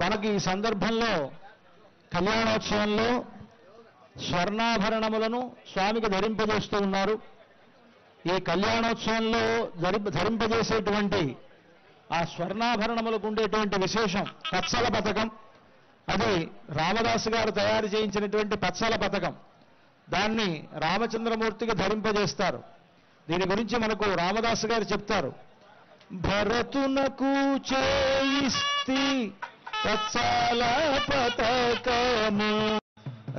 మనకి ఈ సందర్భంలో కళ్యాణోత్సవంలో స్వర్ణాభరణములను స్వామికి ధరింపజేస్తూ ఉన్నారు. ఈ కళ్యాణోత్సవంలో ధరింపజేసేటువంటి ఆ స్వర్ణాభరణములకు ఉండేటువంటి విశేషం పచ్చల పథకం. అది రామదాసు గారు తయారు చేయించినటువంటి పచ్చల పథకం. దాన్ని రామచంద్రమూర్తికి ధరింపజేస్తారు. దీని గురించి మనకు రామదాసు గారు చెప్తారు. భరతునకు చేయిస్తి పచ్చల పథకము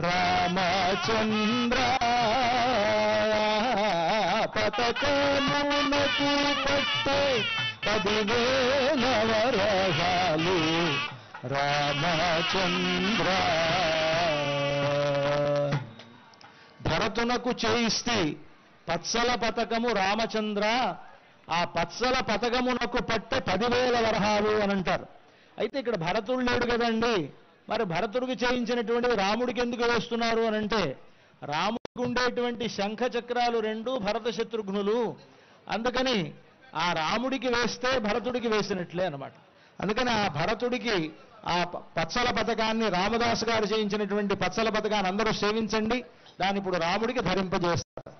రామచంద్ర పథకమునకు పట్టే 10,000 వరహాలు రామచంద్ర. భరతునకు చేయిస్తే పచ్చల పథకము రామచంద్ర, ఆ పచ్చల పథకమునకు పట్టే 10,000 వరహాలు అని అంటారు. అయితే ఇక్కడ భరతుడు లేడు కదండి, మరి భరతుడికి చేయించినటువంటిది రాముడికి ఎందుకు వేస్తున్నారు అని అంటే, రాముడికి ఉండేటువంటి శంఖ చక్రాలు 2 భరత శత్రుఘ్నులు, అందుకని ఆ రాముడికి వేస్తే భరతుడికి వేసినట్లే అన్నమాట. అందుకని ఆ భరతుడికి ఆ పచ్చల పథకాన్ని రామదాసు గారు చేయించినటువంటి పచ్చల పథకాన్ని అందరూ సేవించండి. దాన్ని ఇప్పుడు రాముడికి ధరింపజేస్తారు.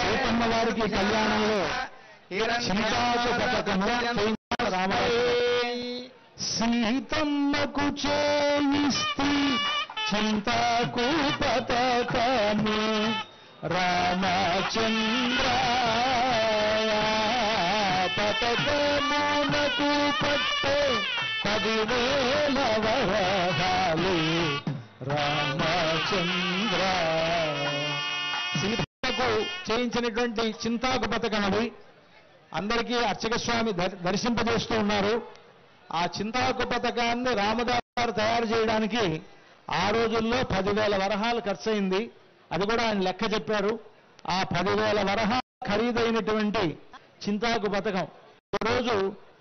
సీతమ్మ వారికి కళ్యాణంలో చింతాకు పథకము రామాయణ. సీతమ్మకు చేయిస్తే చింతాకు పథకము రామచంద్ర పథకమునకు పట్టే 10,000 వరహాలు రామచంద్ర. సీతమ్మకు చేయించినటువంటి చింతాకు పథకం అది అందరికీ అర్చక స్వామి దర్శింపజేస్తూ ఉన్నారు. ఆ చింతాకు పథకాన్ని రామదాసు గారు తయారు చేయడానికి ఆ రోజుల్లో 10,000 వరహాలు ఖర్చయింది. అది కూడా ఆయన లెక్క చెప్పారు. ఆ 10,000 వరహాలు ఖరీదైనటువంటి చింతాకు పథకం ఈరోజు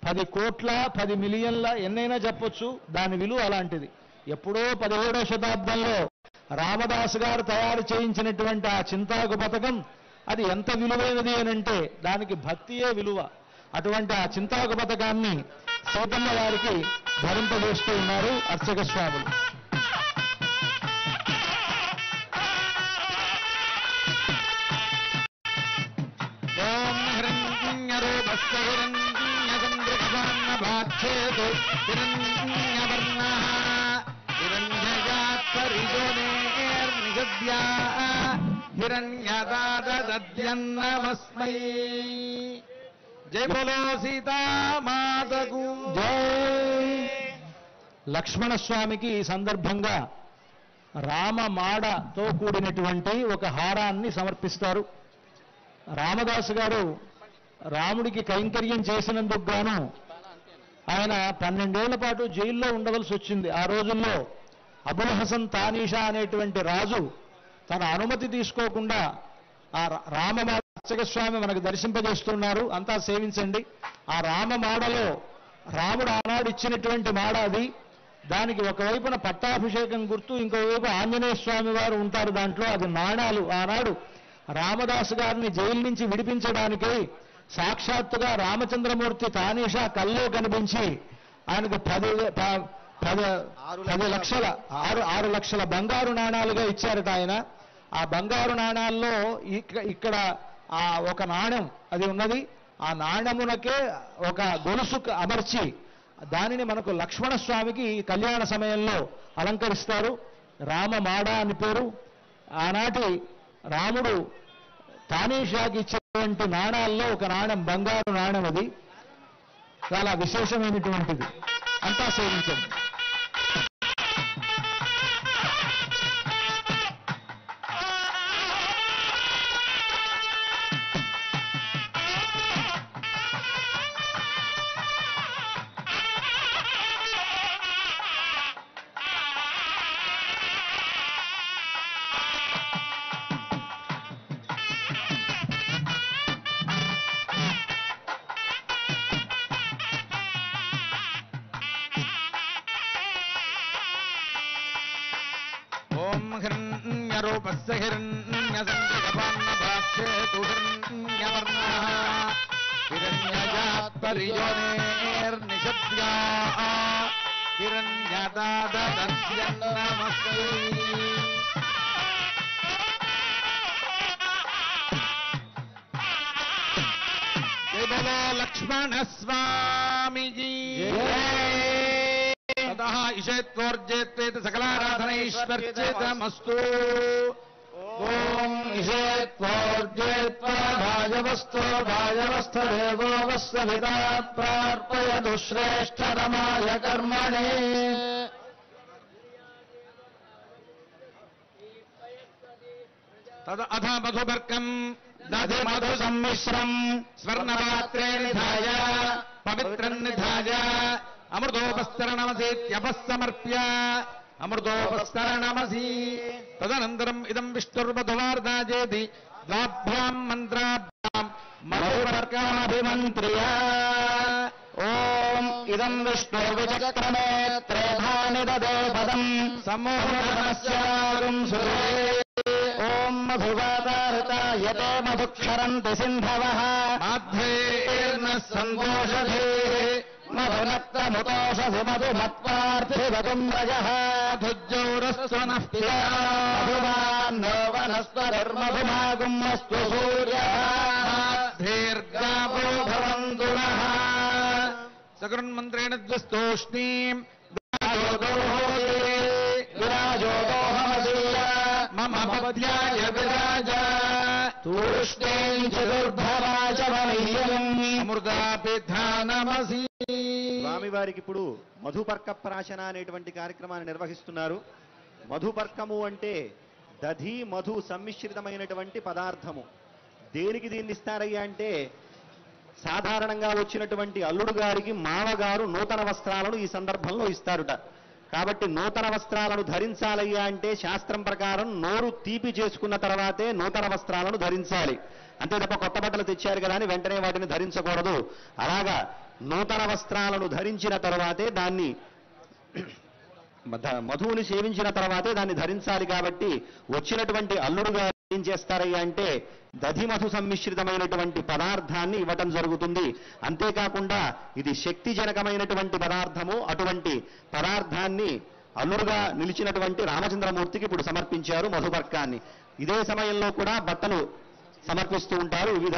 10 కోట్ల 10 మిలియన్ల ఎన్నైనా చెప్పొచ్చు, దాని విలువ అలాంటిది. ఎప్పుడో 17వ శతాబ్దంలో రామదాసు గారు తయారు చేయించినటువంటి ఆ చింతాకు పథకం అది ఎంత విలువైనది అనంటే దానికి భక్తియే విలువ. అటువంటి ఆ చింతాకు పథకాన్ని సీతమ్మ వారికి ధరింపజేస్తూ ఉన్నారు అర్చక స్వాములు. హిరణ్యదాదద్యన్నమస్మై. జై బోలో సీతామాతకు జై. లక్ష్మణస్వామికి ఈ సందర్భంగా రామమాడతో కూడినటువంటి ఒక హారాన్ని సమర్పిస్తారు. రామదాసు గారు రాముడికి కైంకర్యం చేసినందుకు గాను ఆయన 12 ఏళ్ల పాటు జైల్లో ఉండవలసి వచ్చింది. ఆ రోజుల్లో అబుల్ హసన్ తానీషా అనేటువంటి రాజు తన అనుమతి తీసుకోకుండా ఆ రామమాడ అర్చక స్వామి మనకు దర్శింపజేస్తున్నారు. అంతా సేవించండి. ఆ రామమాడలో రాముడు ఆనాడు ఇచ్చినటువంటి మాడ అది. దానికి ఒకవైపున పట్టాభిషేకం గుర్తు, ఇంకోవైపు ఆంజనేయ స్వామి వారు ఉంటారు దాంట్లో. అది నాణాలు. ఆనాడు రామదాసు గారిని జైలు నుంచి విడిపించడానికి సాక్షాత్తుగా రామచంద్రమూర్తి తానీషా కల్లో కనిపించి ఆయనకు 6 లక్షల బంగారు నాణాలుగా ఇచ్చారట ఆయన. ఆ బంగారు నాణాల్లో ఇక్కడ ఒక నాణ్యం అది ఉన్నది. ఆ నాణ్యమునకే ఒక గొలుసు అమర్చి దానిని మనకు లక్ష్మణస్వామికి కళ్యాణ సమయంలో అలంకరిస్తారు. రామమాడ అని పేరు. ఆనాటి రాముడు తానీషాకి ఇచ్చినటువంటి నాణాల్లో ఒక నాణ్యం బంగారు నాణ్యం. అది చాలా విశేషమైనటువంటిది. అంతా సేవించండి. హిరణ్యరూపస్య హిరణ్యసంకల్పన్నభాక్షేతు హిరణ్యవర్ణః హిరణ్యజాత్పరియోనేర్నిషద్యా హిరణ్యదాదర్శ్యన్నమస్తే జై బోలో లక్ష్మణ స్వామిజీ తతః ఇషేత్వోర్జేత్వేత సకలారాధనైశ్వర్చేతమస్తు ఓం ఇషేత్వోర్జేత్వా భాజవస్తో భాజవస్థదేవో వస్సవితా ప్రార్పయతు శ్రేష్ఠతమాయ కర్మణే తద అథ మధుబర్కం దధి మధు సమ్మిశ్రం స్వర్ణపాత్రే నిధాయ పవిత్రం నిధాయ అమృతోపస్తరణమసీత్యపస్సమర్ప్య అమృతోపస్తరణమసి తదనంతరం ఇదం విష్ణుర్మధువార్ధాజేతి ద్వాభ్యాం మంత్రాభ్యాం మధువర్కమభిమంత్ర్య ఓం ఇదం విష్ణుర్విచక్రమే త్రేధాని దదే పదం సమూహనస్యారుం సురే ఓం మధువాతారుతాయతే మధుక్షరంతి సింధవః మాధ్వేర్న సంతోషధే మధునక్తముతోషసి మధుమత్వార్థివతుం రజః మధుజ్జౌరస్వనః పితా మధుమాన్నో వనస్పతిర్మధుమాగుమస్తు సూర్యః దీర్ఘాపో భవంతు నః సకృన్మంత్రేణ ద్వస్తోష్ణీం విరాజోదోహమసీయ మమ పద్యాయ విరాజ తూష్ణీం చతుర్ధరాచమనీయం అమృతాపిధానమసి స్వామివారికి ఇప్పుడు మధుపర్క ప్రాశన అనేటువంటి కార్యక్రమాన్ని నిర్వహిస్తున్నారు. మధుపర్కము అంటే దధి మధు సమ్మిశ్రితమైనటువంటి పదార్థము. దేనికి దీన్ని ఇస్తారయ్యా అంటే సాధారణంగా వచ్చినటువంటి అల్లుడు గారికి మామగారు నూతన వస్త్రాలను ఈ సందర్భంలో ఇస్తారుట. కాబట్టి నూతన వస్త్రాలను ధరించాలయ్యా అంటే శాస్త్రం ప్రకారం నోరు తీపి చేసుకున్న తర్వాతే నూతన వస్త్రాలను ధరించాలి. అంతే తప్ప కొత్త బట్టలు తెచ్చారు కదా అని వెంటనే వాటిని ధరించకూడదు. అలాగా నూతన వస్త్రాలను ధరించిన తర్వాతే దాన్ని మధువుని సేవించిన తర్వాతే దాన్ని ధరించాలి. కాబట్టి వచ్చినటువంటి అల్లుడు గారు ఏం చేస్తారయ్యా అంటే దధి మధు సమ్మిశ్రితమైనటువంటి పదార్థాన్ని ఇవ్వటం జరుగుతుంది. అంతేకాకుండా ఇది శక్తిజనకమైనటువంటి పదార్థము. అటువంటి పదార్థాన్ని అల్లుడుగా నిలిచినటువంటి రామచంద్రమూర్తికి ఇప్పుడు సమర్పించారు మధుపర్కాన్ని. ఇదే సమయంలో కూడా బట్టలు సమర్పిస్తూ ఉంటారు వివిధ